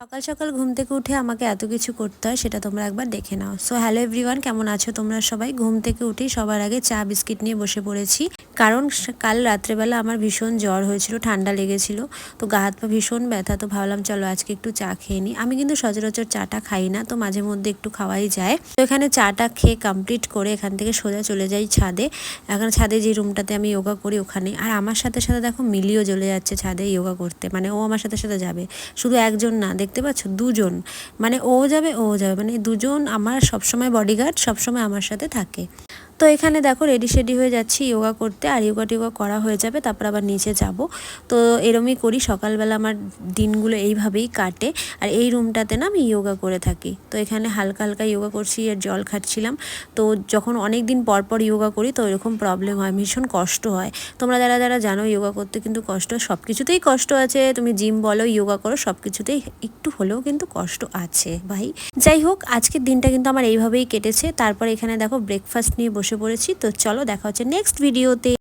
সকাল সকাল ঘুম থেকে উঠে আমাকে এত কিছু করতে হয় সেটা তোমরা একবার দেখে নাও। সো হ্যালো এভরিওয়ান, কেমন আছো তোমরা সবাই? ঘুম থেকে উঠেই সবার আগে চা বিস্কিট নিয়ে বসে পড়েছি, কারণ কাল রাত্রেবেলা আমার ভীষণ জ্বর হয়েছিল, ঠান্ডা লেগেছিল, তো গা হাত পা ভীষণ ব্যথা। তো ভাবলাম চলো আজকে একটু চা খেয়ে নিই। আমি কিন্তু সচরাচর চাটা খাই না, তো মাঝে মধ্যে একটু খাওয়াই যায়। তো এখানে চাটা খেয়ে কমপ্লিট করে এখান থেকে সোজা চলে যাই ছাদে। এখন ছাদে যে রুমটাতে আমি যোগা করি ওখানে, আর আমার সাথে সাথে দেখো মিলিও চলে যাচ্ছে ছাদে যোগা করতে, মানে ও আমার সাথে সাথে যাবে। শুধু একজন না, দেখতে পাচ্ছ দুজন, মানে ও যাবে মানে দুজন আমার সবসময় বডিগার্ড, সবসময় আমার সাথে থাকে। তো এখানে দেখো রেডি শেডি হয়ে যাচ্ছি যোগা করতে, আর যোগা করা হয়ে যাবে তারপর আবার নিচে যাব। তো এরমই করি, সকালবেলা আমার দিনগুলো এইভাবেই কাটে। আর এই রুমটাতে না আমি যোগা করে থাকি। তো এখানে হালকা হালকা যোগা করছি আর জল খাচ্ছিলাম। তো যখন অনেক দিন পর পর যোগা করি তো এরকম প্রবলেম হয়, ভীষণ কষ্ট হয়। তোমরা যারা যারা জানো যোগা করতে কিন্তু কষ্ট, সব কিছুতেই কষ্ট আছে, তুমি জিম বলো যোগা করো, সব কিছুতেই একটু হলেও কিন্তু কষ্ট আছে ভাই। যাই হোক, আজকের দিনটা কিন্তু আমার এইভাবেই কেটেছে। তারপর এখানে দেখো ব্রেকফাস্ট নিয়ে বসে পড়েছি। তো চলো দেখা হচ্ছে নেক্সট ভিডিওতে।